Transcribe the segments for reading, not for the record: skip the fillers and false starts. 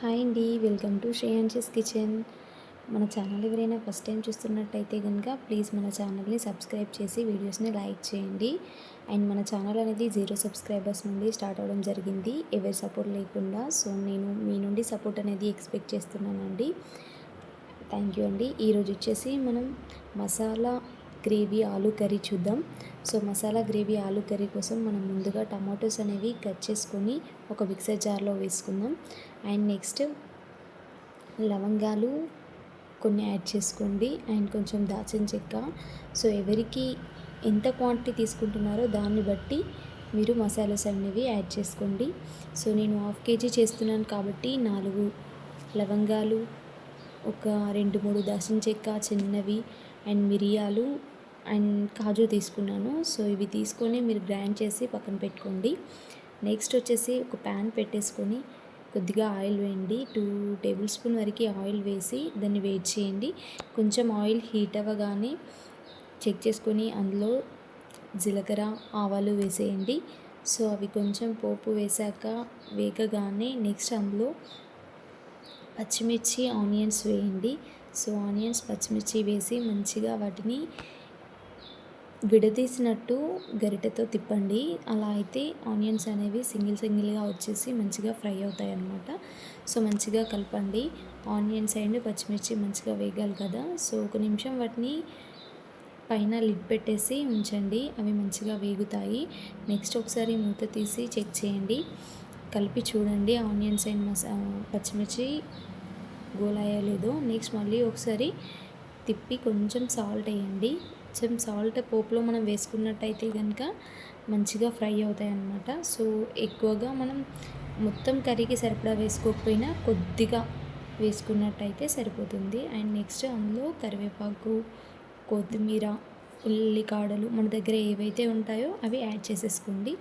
Hi అండి, welcome to శ్రేయాన్షిస్ kitchen. మన channel ఎవరైనా ఫస్ట్ టైం చూస్తున్నట్టయితే కనుక ప్లీజ్ మన ఛానల్ని సబ్స్క్రైబ్ చేసి వీడియోస్ని లైక్ చేయండి. అండ్ మన ఛానల్ అనేది 0 సబ్స్క్రైబర్స్ నుండి స్టార్ట్ అవ్వడం జరిగింది, ఎవరి సపోర్ట్ లేకుండా. సో నేను మీ నుండి సపోర్ట్ అనేది ఎక్స్పెక్ట్ చేస్తున్నానండి. థ్యాంక్ యూ అండి. ఈరోజు వచ్చేసి మనం మసాలా గ్రేవీ ఆలూ కర్రీ చూద్దాం. So masala gravy aloo curry కోసం మనం ముందుగా టమాటోస్ అనేవి కట్ చేసుకొని ఒక మిక్సర్ జార్లో వేసుకుందాం. అండ్ నెక్స్ట్ లవంగాలు కొన్ని యాడ్ చేసుకోండి అండ్ కొంచెం దాల్చిన చెక్క. సో ఎవరికి ఎంత క్వాంటిటీ తీసుకుంటున్నారో దాన్ని బట్టి మీరు మసాలాస్ అనేవి యాడ్ చేసుకోండి. సో నేను 1/2 kg చేస్తున్నాను కాబట్టి 4 లవంగాలు, ఒక 2-3 దాల్చిన చెక్క చిన్నవి, అండ్ మిరియాలు అండ్ కాజు తీసుకున్నాను. సో ఇవి తీసుకొని మీరు గ్రైండ్ చేసి పక్కన పెట్టుకోండి. నెక్స్ట్ వచ్చేసి ఒక ప్యాన్ పెట్టేసుకొని కొద్దిగా ఆయిల్ వేయండి. 2 టేబుల్ స్పూన్ వరకు ఆయిల్ వేసి దాన్ని వేడి చేయండి. కొంచెం ఆయిల్ హీట్ అవ్వగానే చెక్ చేసుకొని అందులో జీలకర్ర, ఆవాలు వేసేయండి. సో అవి కొంచెం పోపు వేసాక వేగగానే నెక్స్ట్ అందులో పచ్చిమిర్చి, ఆనియన్స్ వేయండి. సో ఆనియన్స్, పచ్చిమిర్చి వేసి మంచిగా వాటిని విడదీసినట్టు గరిటెతో తిప్పండి. అలా అయితే ఆనియన్స్ అనేవి సింగిల్గా వచ్చేసి మంచిగా ఫ్రై అవుతాయి అన్నమాట. సో మంచిగా కలపండి. ఆనియన్స్ అండ్ పచ్చిమిర్చి మంచిగా వేగాలి కదా. సో 1 నిమిషం వాటిని పైన లిడ్ పెట్టేసి ఉంచండి, అవి మంచిగా వేగుతాయి. నెక్స్ట్ ఒకసారి మూత తీసి చెక్ చేయండి, కలిపి చూడండి ఆనియన్స్ అండ్ పచ్చిమిర్చి గోలాయో లేదో. నెక్స్ట్ మళ్ళీ ఒకసారి తిప్పి కొంచెం సాల్ట్ వేయండి. కొంచెం సాల్ట్ పోపులో మనం వేసుకున్నట్టయితే కనుక మంచిగా ఫ్రై అవుతాయి అన్నమాట. సో ఎక్కువగా మనం మొత్తం కర్రీకి సరిపడా వేసుకోకపోయినా కొద్దిగా వేసుకున్నట్టయితే సరిపోతుంది. అండ్ నెక్స్ట్ అందులో కరివేపాకు, కొత్తిమీర, ఉల్లికాడలు మన దగ్గర ఏవైతే ఉంటాయో అవి యాడ్ చేసేసుకోండి.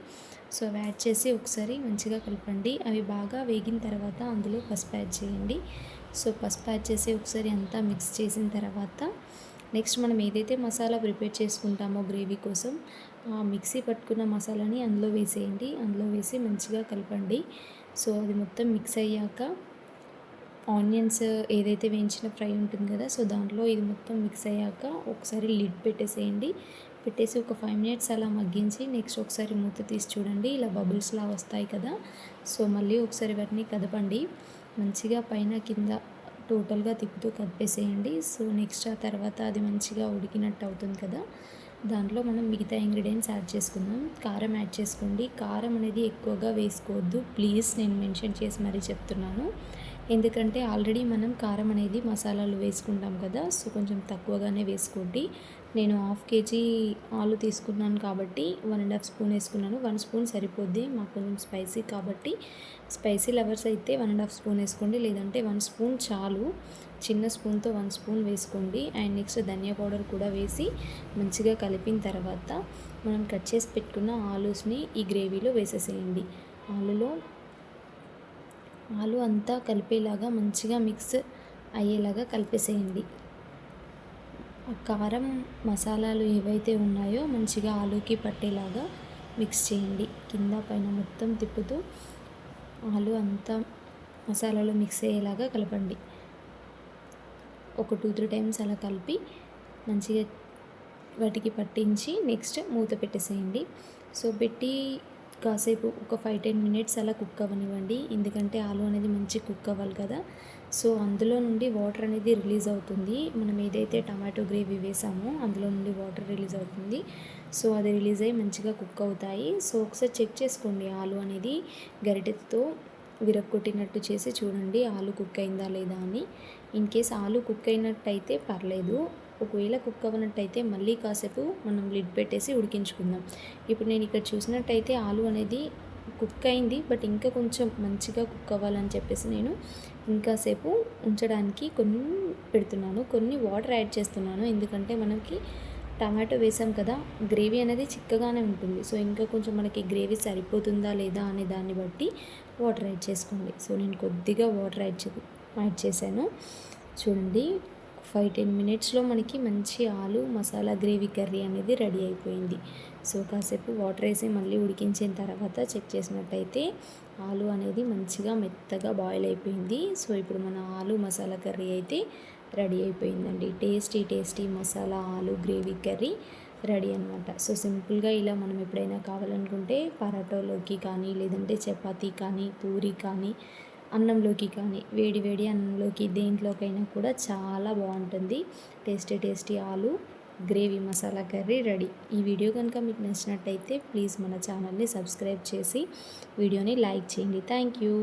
సో అవి యాడ్ చేసి ఒకసారి మంచిగా కలపండి. అవి బాగా వేగిన తర్వాత అందులో పసుపు యాడ్ చేయండి. సో పసుపు యాడ్ చేసి ఒకసారి అంతా మిక్స్ చేసిన తర్వాత నెక్స్ట్ మనం ఏదైతే మసాలా ప్రిపేర్ చేసుకుంటామో గ్రేవీ కోసం ఆ మిక్సీ పట్టుకున్న మసాలాని అందులో వేసేయండి. అందులో వేసి మంచిగా కలపండి. సో అది మొత్తం మిక్స్ అయ్యాక ఆనియన్స్ ఏదైతే వేయించిన ఫ్రై ఉంటుంది కదా, సో దాంట్లో ఇది మొత్తం మిక్స్ అయ్యాక ఒకసారి లిడ్ పెట్టేసేయండి. పెట్టేసి ఒక 5 మినిట్స్ అలా మగ్గించి నెక్స్ట్ ఒకసారి మూత తీసి చూడండి, ఇలా బబుల్స్లా వస్తాయి కదా. సో మళ్ళీ ఒకసారి వాటిని కదపండి, మంచిగా పైన కింద టోటల్గా తిప్పుతూ కదిపేసేయండి. సో నెక్స్ట్ ఆ తర్వాత అది మంచిగా ఉడికినట్టు అవుతుంది కదా. దాంట్లో మనం మిగతా ఇంగ్రీడియంట్స్ యాడ్ చేసుకుందాం. కారం యాడ్ చేసుకోండి. కారం అనేది ఎక్కువగా వేసుకోవద్దు ప్లీజ్, నేను మెన్షన్ చేసి మరీ చెప్తున్నాను. ఎందుకంటే ఆల్రెడీ మనం కారం అనేది మసాలాలు వేసుకుంటాం కదా. సో కొంచెం తక్కువగానే వేసుకోండి. నేను 1/2 kg ఆలు తీసుకున్నాను కాబట్టి 1.5 స్పూన్ వేసుకున్నాను. 1 స్పూన్ సరిపోద్ది, మాకు కొంచెం స్పైసీ కాబట్టి. స్పైసీ లవర్స్ అయితే 1.5 స్పూన్ వేసుకోండి, లేదంటే 1 స్పూన్ చాలు. చిన్న స్పూన్తో 1 స్పూన్ వేసుకోండి. అండ్ నెక్స్ట్ ధనియా పౌడర్ కూడా వేసి మంచిగా కలిపిన తర్వాత మనం కట్ చేసి పెట్టుకున్న ఆలూస్ని ఈ గ్రేవీలో వేసేసేయండి. ఆలు అంతా కలిపేలాగా మంచిగా మిక్స్ అయ్యేలాగా కలిపేసేయండి. కారం మసాలాలు ఏవైతే ఉన్నాయో మంచిగా ఆలూకి పట్టేలాగా మిక్స్ చేయండి. కింద పైన మొత్తం తిప్పుతూ ఆలు అంతా మసాలాలో మిక్స్ అయ్యేలాగా కలపండి. ఒక 2-3 టైమ్స్ అలా కలిపి మంచిగా వాటికి పట్టించి నెక్స్ట్ మూత పెట్టేసేయండి. సో పెట్టి కాసేపు ఒక 5-10 మినిట్స్ అలా కుక్ అవ్వనివ్వండి, ఎందుకంటే ఆలు అనేది మంచి కుక్ అవ్వాలి కదా. సో అందులో నుండి వాటర్ అనేది రిలీజ్ అవుతుంది. మనం ఏదైతే టమాటో గ్రేవీ వేసామో అందులో నుండి వాటర్ రిలీజ్ అవుతుంది. సో అది రిలీజ్ అయ్యి మంచిగా కుక్ అవుతాయి. సో ఒకసారి చెక్ చేసుకోండి, ఆలు అనేది గరిటెతో విరక్కొట్టినట్టు చేసి చూడండి ఆలు కుక్ అయిందా లేదా అని. ఇన్ కేస్ ఆలు కుక్ అయినట్టయితే పర్లేదు, ఒకవేళ కుక్ అవ్వనట్టయితే మళ్ళీ కాసేపు మనం లిడ్ పెట్టేసి ఉడికించుకుందాం. ఇప్పుడు నేను ఇక్కడ చూసినట్టయితే ఆలు అనేది కుక్ అయింది, బట్ ఇంకా కొంచెం మంచిగా కుక్ అవ్వాలని చెప్పేసి నేను ఇంకాసేపు ఉంచడానికి కొన్ని పెడుతున్నాను, కొన్ని వాటర్ యాడ్ చేస్తున్నాను. ఎందుకంటే మనకి టమాటో వేసాం కదా, గ్రేవీ అనేది చిక్కగానే ఉంటుంది. సో ఇంకా కొంచెం మనకి గ్రేవీ సరిపోతుందా లేదా అనే దాన్ని బట్టి వాటర్ యాడ్ చేసుకోండి. సో నేను కొద్దిగా వాటర్ యాడ్ చేశాను. చూడండి 5-10 మినిట్స్లో మనకి మంచి ఆలు మసాలా గ్రేవీ కర్రీ అనేది రెడీ అయిపోయింది. సో కాసేపు వాటర్ వేసి మళ్ళీ ఉడికించిన తర్వాత చెక్ చేసినట్టయితే ఆలు అనేది మంచిగా మెత్తగా బాయిల్ అయిపోయింది. సో ఇప్పుడు మన ఆలు మసాలా కర్రీ అయితే రెడీ అయిపోయిందండి. టేస్టీ టేస్టీ మసాలా ఆలు గ్రేవీ కర్రీ రెడీ అనమాట. సో సింపుల్గా ఇలా మనం ఎప్పుడైనా కావాలనుకుంటే పరాటోలోకి కానీ, లేదంటే చపాతీ కానీ, పూరి కానీ, అన్నంలోకి కానీ, వేడి వేడి అన్నంలోకి దేంట్లోకైనా కూడా చాలా బాగుంటుంది. టేస్టీ టేస్టీ ఆలు గ్రేవీ మసాలా కర్రీ రెడీ. ఈ వీడియో కనుక మీకు నచ్చినట్టయితే ప్లీజ్ మన ఛానల్ని సబ్స్క్రైబ్ చేసి వీడియోని లైక్ చేయండి. Thank you.